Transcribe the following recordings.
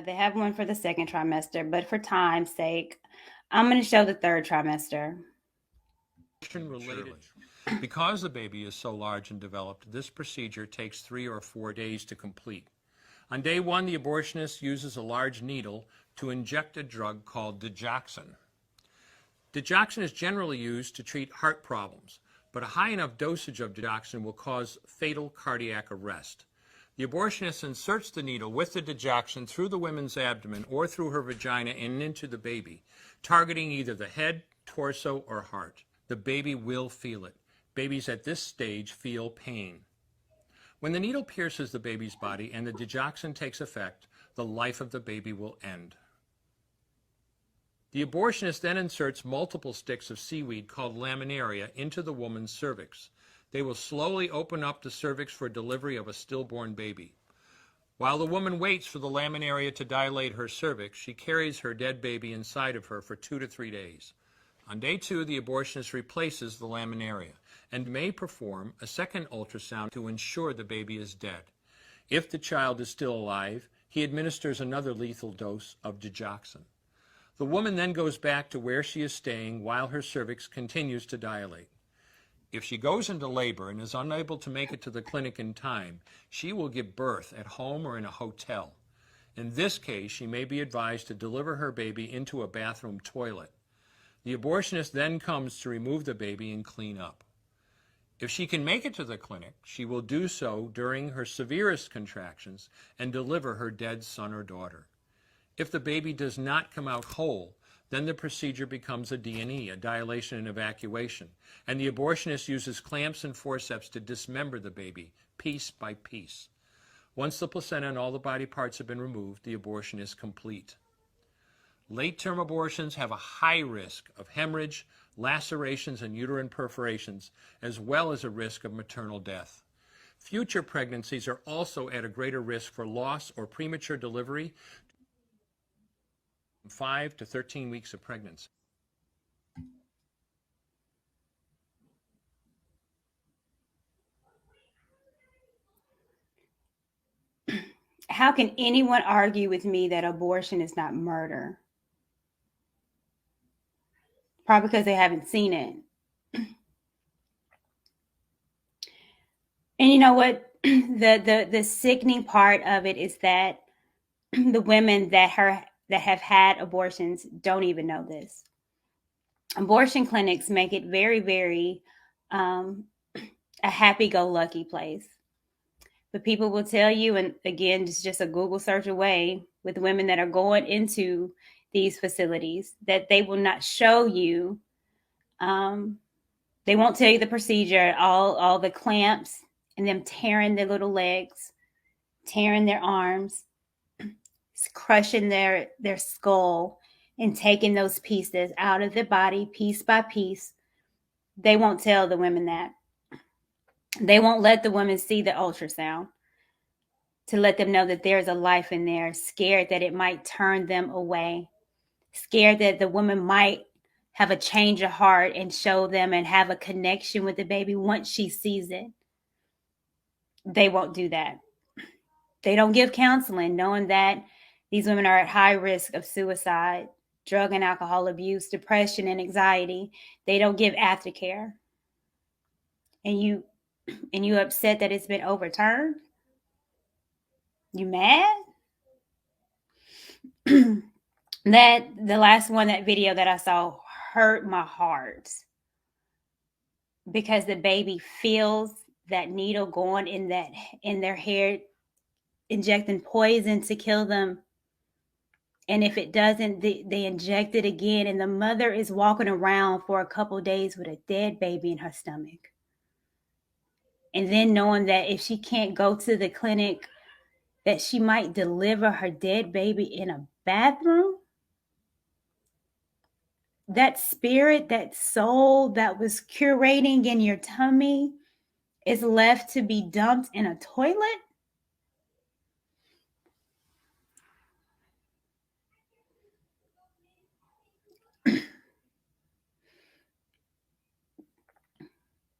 They have one for the second trimester, but for time's sake, I'm going to show the third trimester. Related. Because the baby is so large and developed, this procedure takes 3 or 4 days to complete. On day 1, the abortionist uses a large needle to inject a drug called digoxin. Digoxin is generally used to treat heart problems, but a high enough dosage of digoxin will cause fatal cardiac arrest. The abortionist inserts the needle with the digoxin through the woman's abdomen or through her vagina and into the baby, targeting either the head, torso, or heart. The baby will feel it. Babies at this stage feel pain. When the needle pierces the baby's body and the digoxin takes effect, the life of the baby will end. The abortionist then inserts multiple sticks of seaweed called laminaria into the woman's cervix. They will slowly open up the cervix for delivery of a stillborn baby. While the woman waits for the laminaria to dilate her cervix, she carries her dead baby inside of her for 2 to 3 days. On day 2, the abortionist replaces the laminaria and may perform a second ultrasound to ensure the baby is dead. If the child is still alive, he administers another lethal dose of digoxin. The woman then goes back to where she is staying while her cervix continues to dilate. If she goes into labor and is unable to make it to the clinic in time, she will give birth at home or in a hotel. In this case, she may be advised to deliver her baby into a bathroom toilet. The abortionist then comes to remove the baby and clean up. If she can make it to the clinic, she will do so during her severest contractions and deliver her dead son or daughter. If the baby does not come out whole, then the procedure becomes a D&E, a dilation and evacuation, and the abortionist uses clamps and forceps to dismember the baby, piece by piece. Once the placenta and all the body parts have been removed, the abortion is complete. Late-term abortions have a high risk of hemorrhage, lacerations, and uterine perforations, as well as a risk of maternal death. Future pregnancies are also at a greater risk for loss or premature delivery, 5 to 13 weeks of pregnancy. How can anyone argue with me that abortion is not murder? Probably because they haven't seen it. And you know what? The sickening part of it is that the women that have had abortions don't even know this. Abortion clinics make it very, very a happy-go-lucky place. But people will tell you, and again, it's just a Google search away with women that are going into these facilities, that they will not show you. They won't tell you the procedure, all the clamps, and them tearing their little legs, tearing their arms, crushing their skull, and taking those pieces out of the body piece by piece. They won't tell the women that. They won't let the women see the ultrasound to let them know that there's a life in there, scared that it might turn them away, scared that the woman might have a change of heart and show them and have a connection with the baby once she sees it. They won't do that. They don't give counseling, knowing that these women are at high risk of suicide, drug and alcohol abuse, depression, and anxiety. They don't give aftercare. And you upset that it's been overturned? You mad? That the last one, that video that I saw, hurt my heart because the baby feels that needle going in their hair, injecting poison to kill them. And if it doesn't, they inject it again, and the mother is walking around for a couple of days with a dead baby in her stomach. And then knowing that if she can't go to the clinic, that she might deliver her dead baby in a bathroom. That spirit, that soul that was curating in your tummy is left to be dumped in a toilet.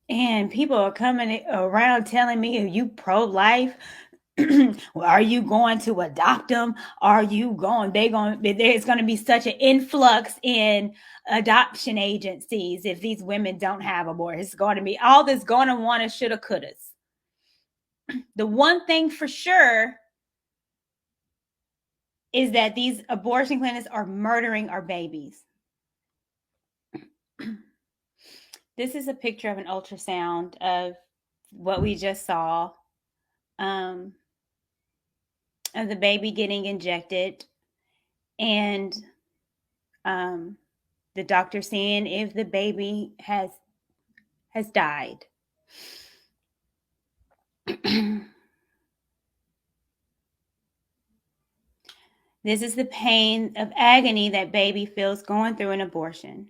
And people are coming around telling me, are you pro-life? Well, are you going to adopt them? Are you going? There's going to be such an influx in adoption agencies if these women don't have abortion. It's going to be all this going to want to shoulda couldas. The one thing for sure is that these abortion clinics are murdering our babies. This is a picture of an ultrasound of what we just saw, of the baby getting injected, and the doctor seeing if the baby has died. This is the pain of agony that baby feels going through an abortion.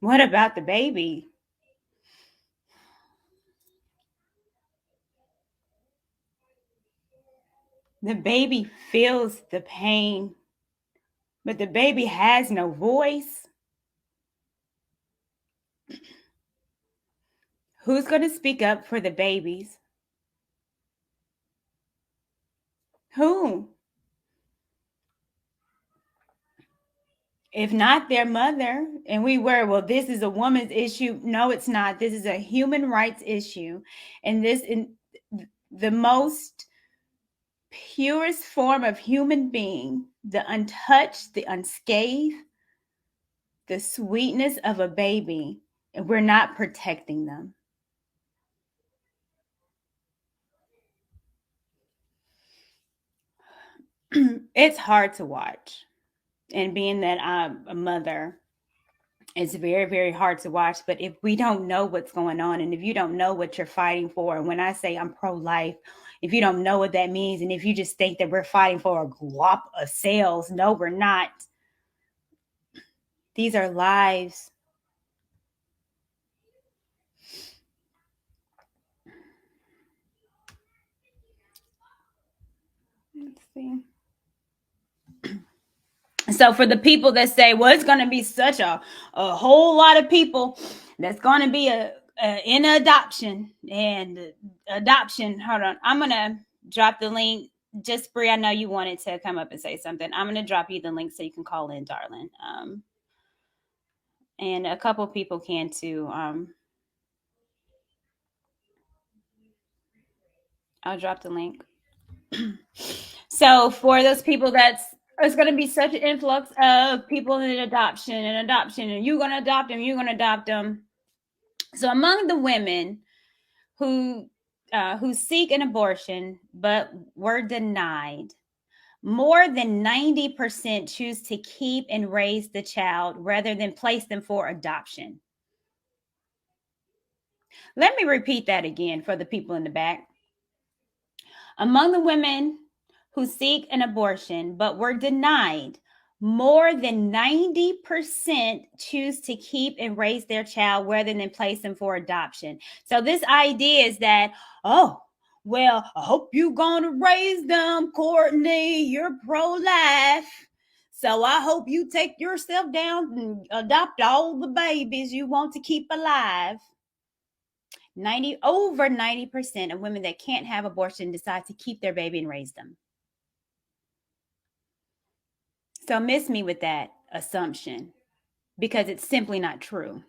What about the baby? The baby feels the pain, but the baby has no voice. Who's going to speak up for the babies? Who? If not their mother. And well, this is a woman's issue. No, it's not. This is a human rights issue. And this, in the most purest form of human being, the untouched, the unscathed, the sweetness of a baby, and we're not protecting them. It's hard to watch. And being that I'm a mother, it's very, very hard to watch. But if we don't know what's going on, and if you don't know what you're fighting for, and when I say I'm pro-life, if you don't know what that means, and if you just think that we're fighting for a glop of sales, no, we're not. These are lives. Let's see. So for the people that say, well, it's going to be such a whole lot of people that's going to be in adoption and adoption. Hold on. I'm going to drop the link. Just Bree, I know you wanted to come up and say something. I'm going to drop you the link so you can call in, darling. And a couple people can too. I'll drop the link. So for those people it's going to be such an influx of people in adoption, and you're going to adopt them. So among the women who seek an abortion but were denied, more than 90% choose to keep and raise the child rather than place them for adoption. Let me repeat that again for the people in the back. Among the women who seek an abortion but were denied, more than 90% choose to keep and raise their child rather than place them for adoption. So this idea is that, oh, well, I hope you're going to raise them, Courtney. You're pro-life. So I hope you take yourself down and adopt all the babies you want to keep alive. Over 90% of women that can't have abortion decide to keep their baby and raise them. So miss me with that assumption, because it's simply not true.